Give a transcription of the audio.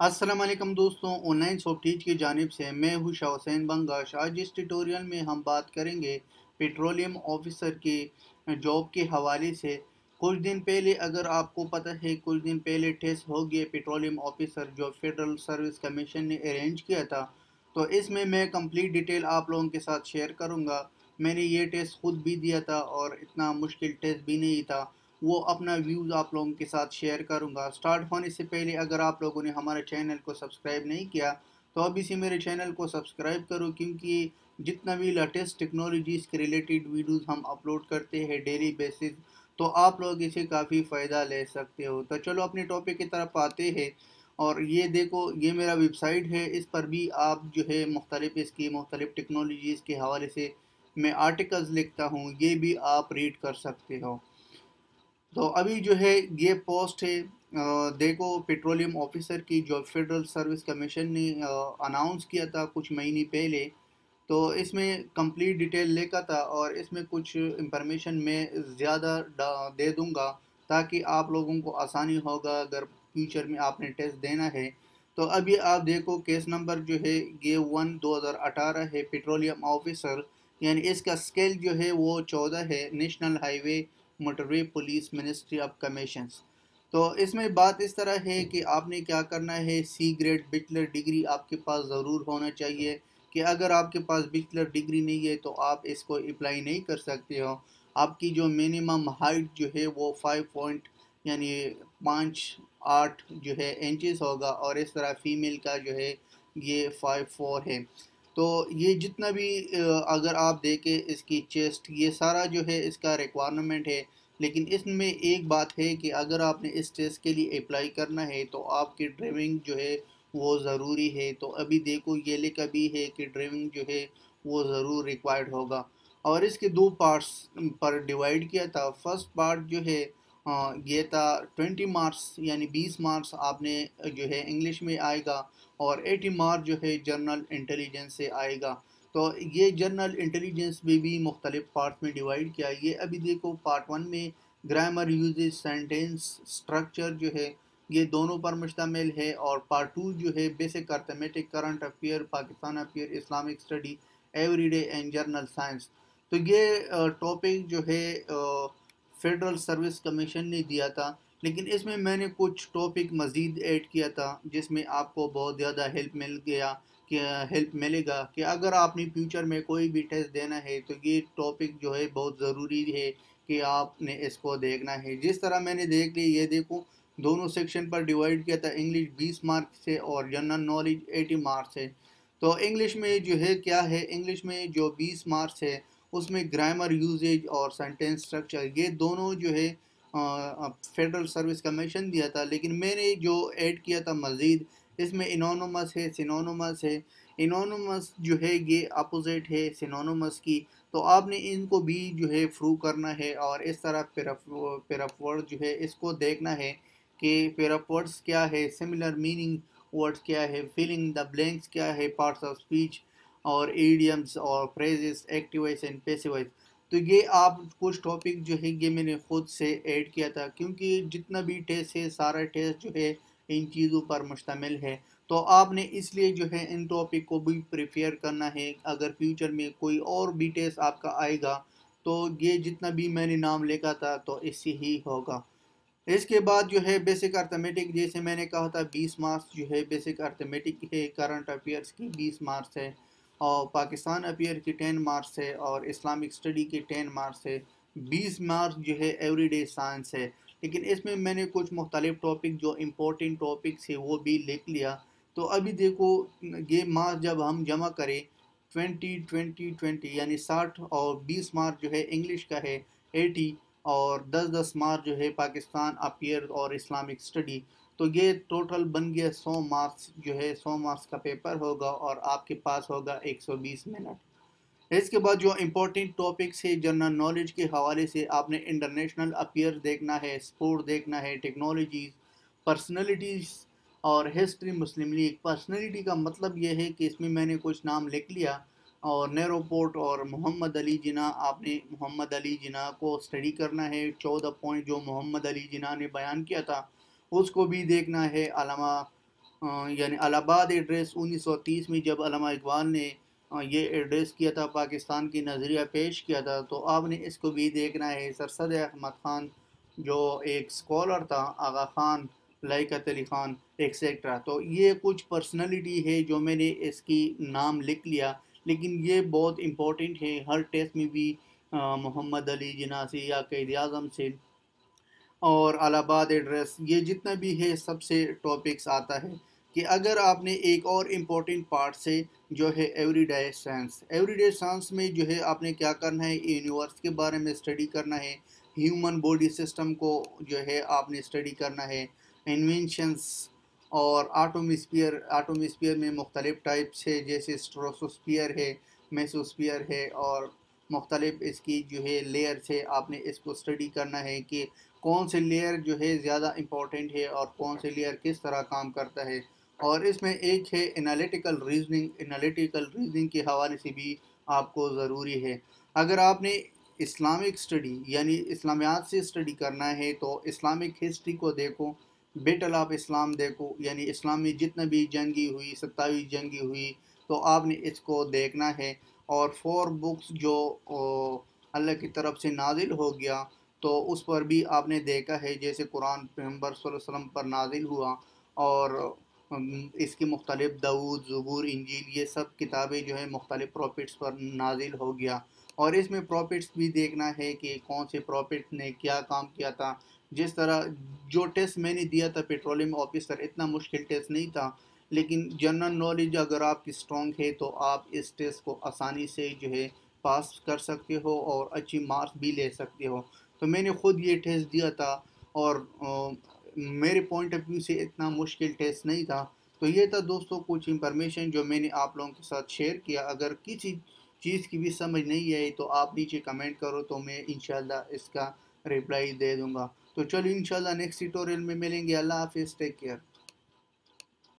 अस्सलाम वालेकुम दोस्तों, ऑनलाइन सॉफ्ट टीच की जानिब से मैं हूँ शाह हुसैन बंगाश। आज इस ट्यूटोरियल में हम बात करेंगे पेट्रोलियम ऑफिसर की जॉब के हवाले से। कुछ दिन पहले, अगर आपको पता है, कुछ दिन पहले टेस्ट हो गया पेट्रोलियम ऑफिसर जो फेडरल सर्विस कमीशन ने अरेंज किया था। तो इसमें मैं कंप्लीट डिटेल आप लोगों के साथ शेयर करूँगा। मैंने ये टेस्ट खुद भी दिया था और इतना मुश्किल टेस्ट भी नहीं था। वो अपना व्यूज़ आप लोगों के साथ शेयर करूंगा। स्टार्ट होने से पहले अगर आप लोगों ने हमारे चैनल को सब्सक्राइब नहीं किया तो अभी से मेरे चैनल को सब्सक्राइब करो, क्योंकि जितना भी लेटेस्ट टेक्नोलॉजीज़ के रिलेटेड वीडियोस हम अपलोड करते हैं डेली बेसिस, तो आप लोग इसे काफ़ी फ़ायदा ले सकते हो। तो चलो अपने टॉपिक की तरफ आते हैं। और ये देखो, ये मेरा वेबसाइट है, इस पर भी आप जो है मुख्तलिफ इसकी मुख्तलिफ टेक्नोलॉजीज़ के हवाले से मैं आर्टिकल्स लिखता हूँ, ये भी आप रीड कर सकते हो। तो अभी जो है ये पोस्ट है, देखो, पेट्रोलियम ऑफिसर की जो फेडरल सर्विस कमीशन ने अनाउंस किया था कुछ महीने पहले। तो इसमें कंप्लीट डिटेल लिखा था और इसमें कुछ इंफॉर्मेशन मैं ज़्यादा दे दूंगा ताकि आप लोगों को आसानी होगा अगर फ्यूचर में आपने टेस्ट देना है। तो अभी आप देखो, केस नंबर जो है ये 1/2018 है, पेट्रोलियम ऑफिसर, यानी इसका स्केल जो है वो 14 है, national highway motorway police ministry of commissions. तो इसमें बात इस तरह है कि आपने क्या करना है, सी ग्रेड बैचलर डिग्री आपके पास ज़रूर होना चाहिए। कि अगर आपके पास बैचलर डिग्री नहीं है तो आप इसको अप्लाई नहीं कर सकते हो। आपकी जो मिनिमम हाइट जो है वो 5 पॉइंट यानी 5'8" जो है इंचेस होगा, और इस तरह फीमेल का जो है ये 5'4" है। तो ये जितना भी अगर आप देखें इसकी चेस्ट, ये सारा जो है इसका रिक्वायरमेंट है। लेकिन इसमें एक बात है कि अगर आपने इस टेस्ट के लिए अप्लाई करना है तो आपकी ड्राइविंग जो है वो ज़रूरी है। तो अभी देखो, ये लिखा भी है कि ड्राइविंग जो है वो ज़रूर रिक्वायर्ड होगा। और इसके दो पार्ट्स पर डिवाइड किया था। फर्स्ट पार्ट जो है ये था 20 मार्क्स, यानी 20 मार्क्स आपने जो है इंग्लिश में आएगा, और 80 मार्क्स जो है जनरल इंटेलिजेंस से आएगा। तो ये जनरल इंटेलिजेंस में भी मुख्तलिफ पार्ट में डिवाइड किया। ये अभी देखो, पार्ट 1 में ग्रामर, यूजेज, सेंटेंस स्ट्रक्चर जो है ये दोनों पर मुश्तमिल है, और पार्ट 2 जो है basic arithmetic, current affair, Pakistan affair, Islamic study, everyday and journal science. तो ये टॉपिक जो है फेडरल सर्विस कमीशन ने दिया था। लेकिन इसमें मैंने कुछ टॉपिक मज़ीद ऐड किया था जिसमें आपको बहुत ज़्यादा हेल्प मिल गया, कि हेल्प मिलेगा कि अगर आपने फ्यूचर में कोई भी टेस्ट देना है तो ये टॉपिक जो है बहुत ज़रूरी है कि आपने इसको देखना है। जिस तरह मैंने देख ली, ये देखो, दोनों सेक्शन पर डिवाइड किया था। इंग्लिश 20 मार्क्स से और जनरल नॉलेज 80 मार्क्स है। तो इंग्लिश में जो है क्या है, इंग्लिश में जो 20 मार्क्स है उसमें ग्रामर, यूजेज और सेंटेंस स्ट्रक्चर, ये दोनों जो है फेडरल सर्विस कमीशन दिया था। लेकिन मैंने जो ऐड किया था मज़ीद, इसमें इनोनमस है, सिनोनमस है। इनोनमस जो है ये अपोजिट है सिनोनमस की। तो आपने इनको भी जो है प्रूव करना है, और इस तरह पेयर ऑफ वर्ड जो है इसको देखना है कि पेयर ऑफ वर्ड्स क्या है, सिमिलर मीनिंग वर्ड्स क्या है, फिलिंग द ब्लैंक्स क्या है, पार्ट्स ऑफ स्पीच और इडियम्स और phrases, active voice and passive voice. तो ये आप कुछ टॉपिक जो है ये मैंने खुद से ऐड किया था, क्योंकि जितना भी टेस्ट है सारा टेस्ट जो है इन चीज़ों पर मुश्तमिल है। तो आपने इसलिए जो है इन टॉपिक को भी प्रिपेयर करना है। अगर फ्यूचर में कोई और भी टेस्ट आपका आएगा तो ये जितना भी मैंने नाम लिखा था तो इससे ही होगा। इसके बाद जो है बेसिक अर्थमेटिक, जैसे मैंने कहा था 20 मार्क्स जो है बेसिक अर्थमेटिक है, करंट अफेयर्स की 20 मार्क्स है, और पाकिस्तान अफेयर की 10 मार्क्स है, और इस्लामिक स्टडी की 10 मार्क्स है। 20 मार्क्स जो है एवरीडे साइंस है। लेकिन इसमें मैंने कुछ मुख्तलिफ टॉपिक जो इम्पोर्टेंट टॉपिक्स है वो भी लिख लिया। तो अभी देखो, ये मार्क्स जब हम जमा करें 20 यानी 60, और 20 मार्क्स जो है इंग्लिश का है 80, और 10-10 मार्क्स जो है पाकिस्तान अफेयर और इस्लामिक स्टडी। तो ये टोटल बन गया 100 मार्क्स, जो है 100 मार्क्स का पेपर होगा और आपके पास होगा 120 मिनट। इसके बाद जो इम्पोर्टेंट टॉपिक्स है जनरल नॉलेज के हवाले से, आपने इंटरनेशनल अफेयर देखना है, स्पोर्ट देखना है, टेक्नोलॉजीज़, पर्सनैलिटीज़ और हिस्ट्री मुस्लिम लीग। पर्सनैलिटी का मतलब ये है कि इसमें मैंने कुछ नाम लिख लिया। और नेरो पोर्ट और मोहम्मद अली जिन्ना, आपने मोहम्मद अली जिन्ना को स्टडी करना है। 14 पॉइंट जो मोहम्मद अली जिन्ना ने बयान किया था उसको भी देखना है। अलामा یعنی الہ آباد ایڈریس 1930 میں جب علامہ اقبال نے یہ ایڈریس کیا تھا، پاکستان کی نظریہ پیش کیا تھا، تو آپ نے اس کو بھی دیکھنا ہے۔ سر سید احمد خان جو ایک سکولر تھا، آغا خان، لیاقت علی خان ایکسیکٹرا، تو یہ کچھ پرسنالٹی ہے جو میں نے اس کی نام لکھ لیا، لیکن یہ بہت امپورٹنٹ ہے۔ ہر ٹیسٹ میں بھی محمد علی جناح سے یا قائد اعظم سے اور الہ آباد ایڈریس، یہ جتنا بھی ہے سب سے ٹاپکس آتا ہے کہ اگر آپ نے ایک اور امپورٹنٹ پارٹ سے جو ہے ایوری ڈے سائنس میں جو ہے آپ نے کیا کرنا ہے، یونیورس کے بارے میں اسٹڈی کرنا ہے، ہیومن باڈی سسٹم کو جو ہے آپ نے اسٹڈی کرنا ہے، انوینشنس اور آٹومسفیئر میں مختلف ٹائپس ہے، جیسے اسٹروسوسفیئر ہے، میسوسفیئر ہے، اور مختلف اس کی جو ہے لیئرس ہے۔ آپ نے اس کو اسٹڈی کرنا ہے کہ کون سے لیئر جو ہے زیادہ امپورٹنٹ ہے اور کون سے لیئر کس طرح کام کرتا ہے۔ اور اس میں ایک ہے انالیٹیکل ریزننگ کے حوالے سے بھی آپ کو ضروری ہے۔ اگر آپ نے اسلامک اسٹڈی یعنی اسلامیات سے اسٹڈی کرنا ہے تو اسلامک ہسٹری کو دیکھو، بیٹل آف اسلام دیکھو، یعنی اسلام میں جتنا بھی جنگی ہوئی، 27 جنگی ہوئی، تو آپ نے اس کو دیکھنا ہے۔ اور 4 بکس جو اللہ کی طرف سے نازل ہو گیا تو اس پر بھی آپ نے دیکھا ہے، جیسے قرآن پیغمبر صلی اللہ علیہ وسلم پر نازل ہوا، اور اس کی مختلف داؤد، زبور، انجیل، یہ سب کتابیں جو ہیں مختلف پروفٹس پر نازل ہو گیا، اور اس میں پروفٹس بھی دیکھنا ہے کہ کون سے پروفٹ نے کیا کام کیا تھا۔ جس طرح جو ٹیسٹ میں نے دیا تھا پیٹرولیم آفیسر، اتنا مشکل ٹیسٹ نہیں تھا، لیکن جنرل نالج اگر آپ کی سٹرونگ ہے تو آپ اس ٹیسٹ کو آسانی سے جو ہے پاس کر سکتے ہو اور اچھی مارکس بھی لے سکتے ہو۔ تو میں نے خود یہ ٹیسٹ دیا تھا، اور میرے پوائنٹ آف ویو سے اتنا مشکل ٹیسٹ نہیں تھا۔ تو یہ تھا دوستوں کچھ انفارمیشن جو میں نے آپ لوگوں کے ساتھ شیئر کیا۔ اگر کسی چیز کی بھی سمجھ نہیں آئی تو آپ نیچے کمنٹ کرو، تو میں انشاءاللہ اس کا رپلائی دے دوں گا۔ تو چلو انشاءاللہ نیکسٹ ٹیوٹوریل میں ملیں گے۔ اللہ حافظ، ٹیک کیئر۔